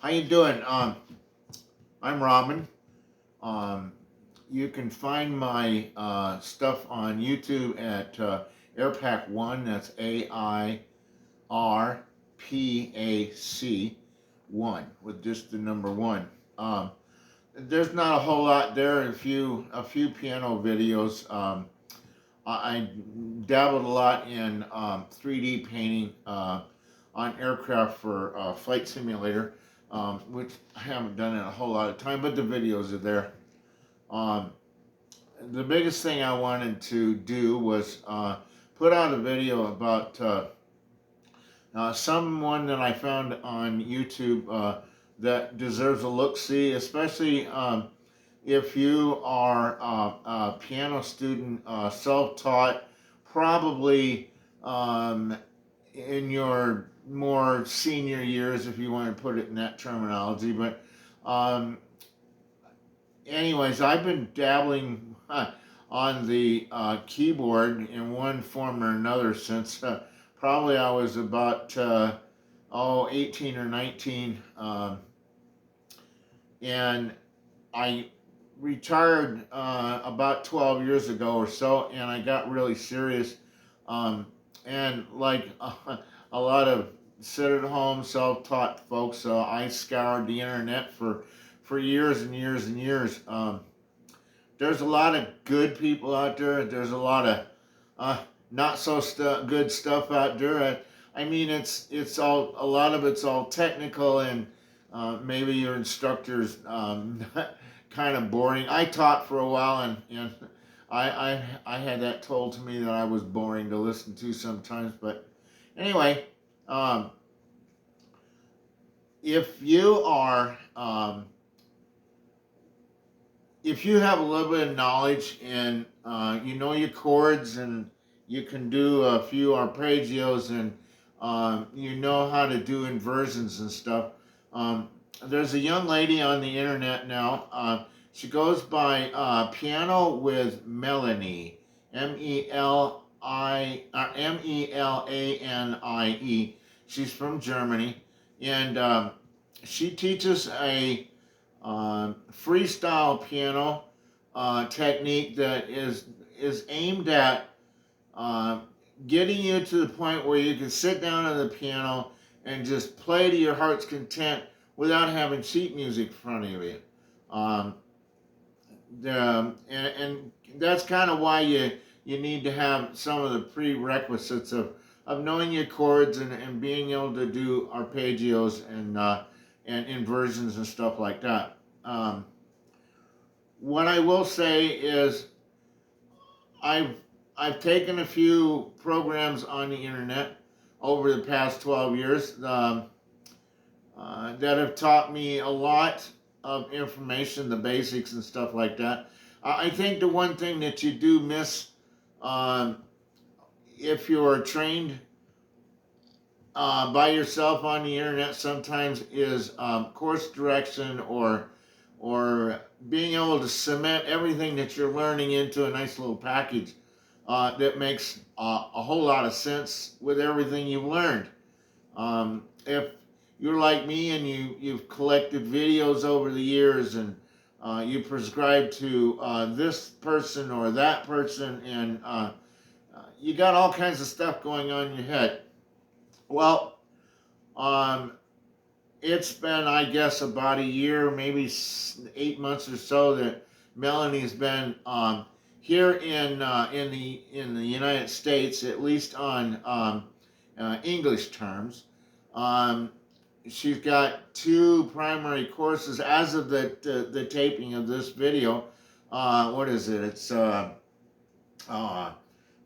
How you doing? I'm Robin. Um, you can find my stuff on YouTube at Airpac One. That's AIRPAC One with just the number one. Um, there's not a whole lot there. A few piano videos. I dabbled a lot in 3D painting on aircraft for Flight Simulator, which I haven't done in a whole lot of time, but the videos are there. Um, the biggest thing I wanted to do was put out a video about someone that I found on YouTube that deserves a look-see, especially if you are a piano student, self-taught, probably in your more senior years, if you want to put it in that terminology. But um, anyways, I've been dabbling on the keyboard in one form or another since probably I was about 18 or 19, and I retired about 12 years ago or so, and I got really serious. Um, and like a lot of sit-at-home, self-taught folks, I scoured the internet for years and years and years. There's a lot of good people out there. There's a lot of uh, not so good stuff out there. I mean, it's all a lot of it's all technical, and maybe your instructor's kind of boring. I taught for a while, and I had that told to me that I was boring to listen to sometimes. But anyway, um, if you are if you have a little bit of knowledge and you know your chords and you can do a few arpeggios and you know how to do inversions and stuff, um, there's a young lady on the internet now. She goes by Piano with Melanie, Melanie. She's from Germany, and she teaches a freestyle piano technique that is aimed at uh, getting you to the point where you can sit down at the piano and just play to your heart's content without having sheet music in front of you. Um, and that's kind of why you need to have some of the prerequisites of knowing your chords and being able to do arpeggios and inversions and stuff like that. Um, what I will say is I've I've taken a few programs on the internet over the past 12 years that have taught me a lot of information, the basics and stuff like that. I think the one thing that you do miss um, if you're trained by yourself on the internet sometimes is course direction or being able to cement everything that you're learning into a nice little package that makes a whole lot of sense with everything you've learned. If you're like me and you've collected videos over the years and you prescribe to this person or that person and you got all kinds of stuff going on in your head. Well, um, it's been, I guess, about a year, maybe 8 months or so that Melanie's been here in the United States, at least on English terms. Um, she's got two primary courses as of the taping of this video. What is it? It's uh,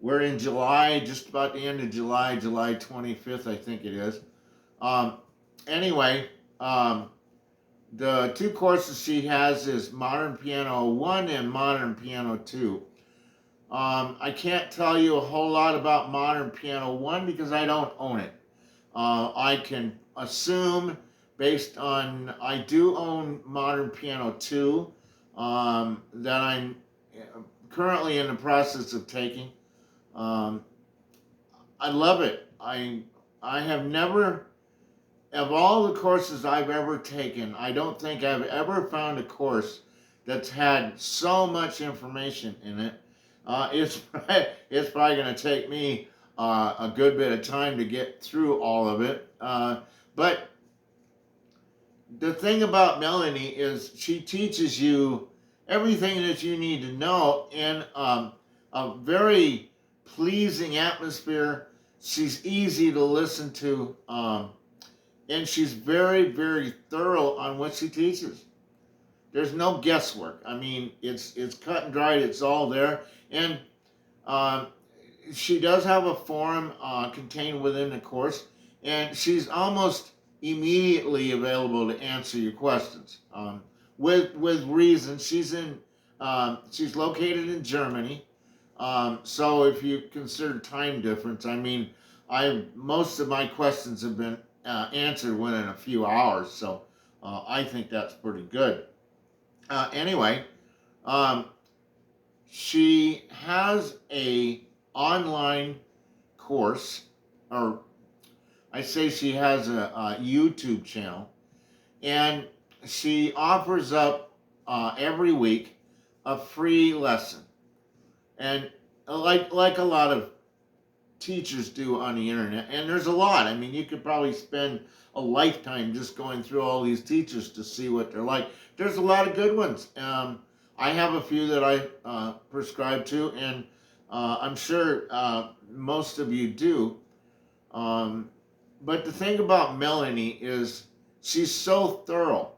we're in July, just about the end of July, July 25th, I think it is. Um, anyway, um, the two courses she has is Modern Piano 1 and Modern Piano 2. I can't tell you a whole lot about Modern Piano 1 because I don't own it. I can assume, based on, I do own Modern Piano 2 that I'm currently in the process of taking. Um, I love it. I have never of all the courses I've ever taken, I don't think I've ever found a course that's had so much information in it. It's probably going to take me a good bit of time to get through all of it. But the thing about Melanie is she teaches you everything that you need to know in a very pleasing atmosphere. She's easy to listen to, and she's very, very thorough on what she teaches. There's no guesswork. I mean, it's cut and dried. It's all there, and um, she does have a forum contained within the course, and she's almost immediately available to answer your questions with reason. She's located in Germany, so if you consider time difference, I mean, I most of my questions have been answered within a few hours, so I think that's pretty good. Anyway, um, she has a online course, or I say she has a YouTube channel, and she offers up every week a free lesson, and like a lot of teachers do on the internet, and there's a lot. I mean, you could probably spend a lifetime just going through all these teachers to see what they're like. There's a lot of good ones. I have a few that I prescribe to, and I'm sure most of you do. Um, but the thing about Melanie is she's so thorough,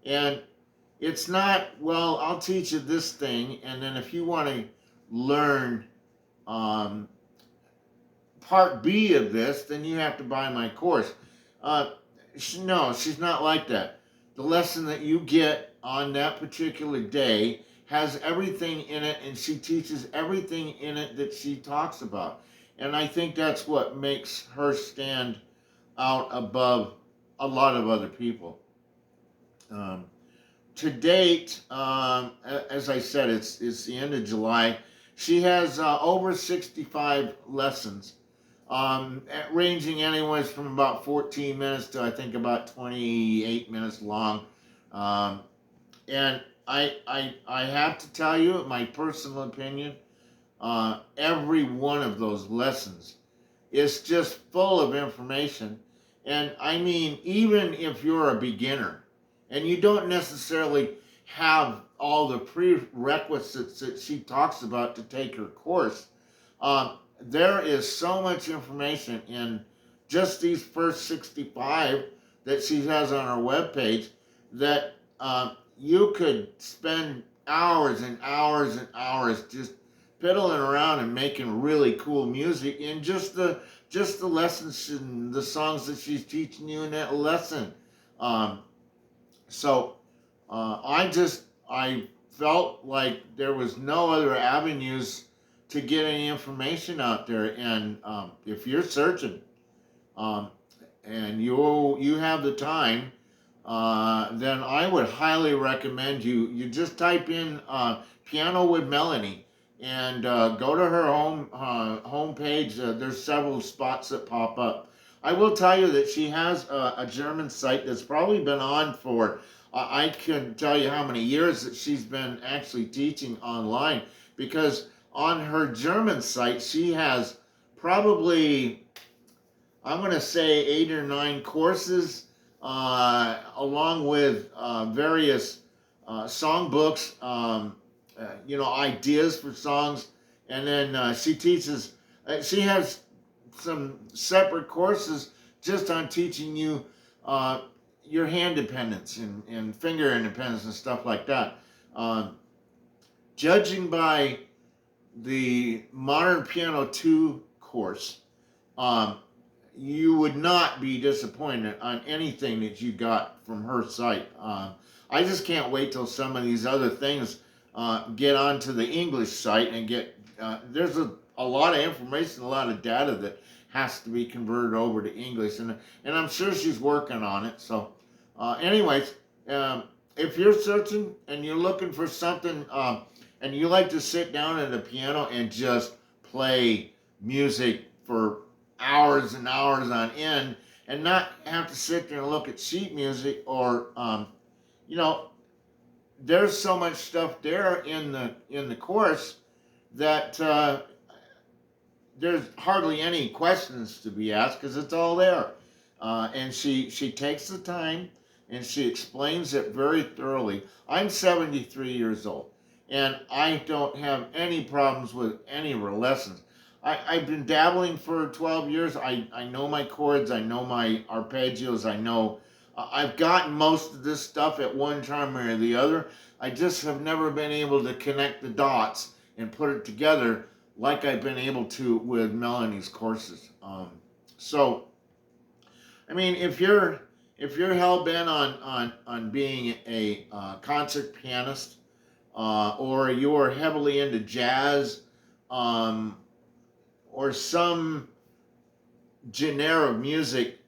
and it's not, well, I'll teach you this thing, and then if you want to learn um, part B of this, then you have to buy my course. Uh, no, she's not like that. The lesson that you get on that particular day has everything in it, and she teaches everything in it that she talks about. And I think that's what makes her stand out above a lot of other people. Um, to date, as I said, it's the end of July. She has over 65 lessons, ranging anyways from about 14 minutes to I think about 28 minutes long. Um, and I have to tell you, my personal opinion, every one of those lessons is just full of information. And I mean, even if you're a beginner and you don't necessarily have all the prerequisites that she talks about to take her course, there is so much information in just these first 65 that she has on her webpage that you could spend hours and hours and hours just fiddling around and making really cool music in just the lessons and the songs that she's teaching you in that lesson. Um, so I felt like there was no other avenues to get any information out there. And if you're searching, um, and you have the time, then I would highly recommend you just type in piano with Melanie and go to her home page. There's several spots that pop up. I will tell you that she has a German site that's probably been on for I can tell you how many years that she's been actually teaching online, because on her German site she has probably, I'm going to say, 8 or 9 courses, along with various songbooks, ideas for songs. And then she teaches, she has some separate courses just on teaching you your hand dependence and finger independence and stuff like that. Judging by the Modern Piano 2 course, you would not be disappointed on anything that you got from her site. I just can't wait till some of these other things get onto the English site and get, there's a lot of information, a lot of data that has to be converted over to English, and I'm sure she's working on it. So anyways, if you're searching and you're looking for something, and you like to sit down at a piano and just play music for hours and hours on end, and not have to sit there and look at sheet music or, you know, there's so much stuff there in the course that there's hardly any questions to be asked because it's all there. And she takes the time and she explains it very thoroughly. I'm 73 years old and I don't have any problems with any of her lessons. I've been dabbling for 12 years. I know my chords, I know my arpeggios, I know I've gotten most of this stuff at one time or the other. I just have never been able to connect the dots and put it together like I've been able to with Melanie's courses. So, I mean, if you're hell bent on being a concert pianist, or you're heavily into jazz, um, or some genre of music,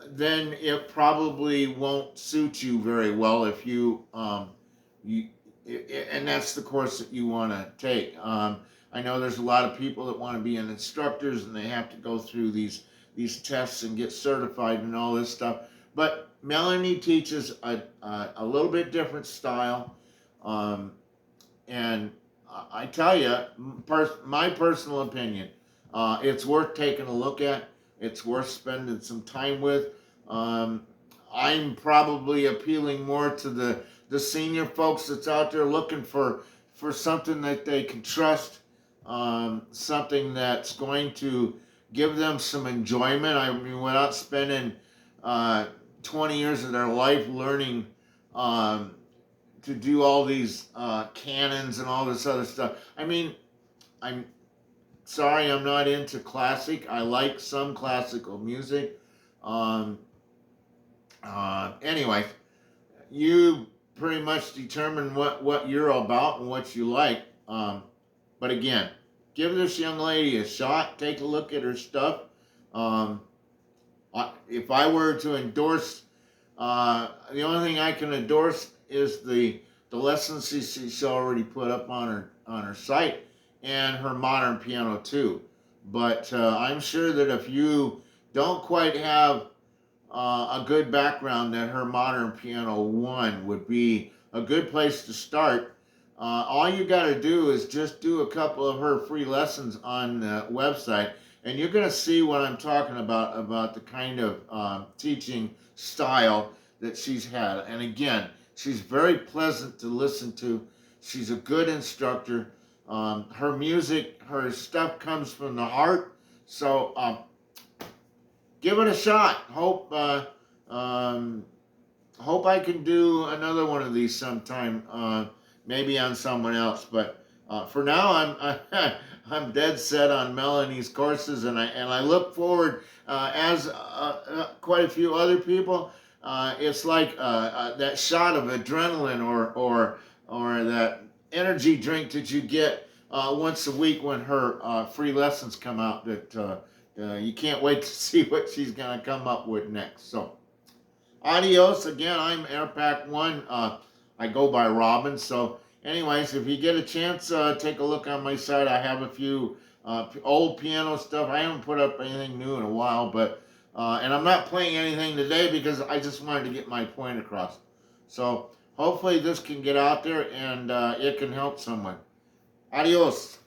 then it probably won't suit you very well if you and that's the course that you want to take. I know there's a lot of people that want to be instructors and they have to go through these tests and get certified and all this stuff. But Melanie teaches a little bit different style, and I tell you, my personal opinion, it's worth taking a look at. It's worth spending some time with. I'm probably appealing more to the senior folks that's out there looking for something that they can trust, something that's going to give them some enjoyment. I mean, without spending 20 years of their life learning to do all these canons and all this other stuff. I mean, I'm sorry I'm not into classic. I like some classical music. Anyway, you pretty much determine what you're about and what you like. But again, give this young lady a shot. Take a look at her stuff. If I were to endorse, the only thing I can endorse is the lessons she's already put up on her site and her modern piano too. But I'm sure that if you don't quite have a good background, that her modern piano 1 would be a good place to start. All you got to do is just do a couple of her free lessons on the website, and you're going to see what I'm talking about the kind of teaching style that she's had. And again, she's very pleasant to listen to. She's a good instructor. Her music, her stuff comes from the heart. So give it a shot. Hope I can do another one of these sometime, maybe on someone else. But for now, I'm dead set on Melanie's courses, and I look forward, as quite a few other people. It's like that shot of adrenaline or that energy drink that you get once a week when her free lessons come out. That you can't wait to see what she's gonna come up with next. So, adios. Again, I'm Airpack1. I go by Robin. So, anyways, if you get a chance, take a look on my site. I have a few old piano stuff. I haven't put up anything new in a while, but and I'm not playing anything today because I just wanted to get my point across. So, hopefully this can get out there and it can help someone. Adios.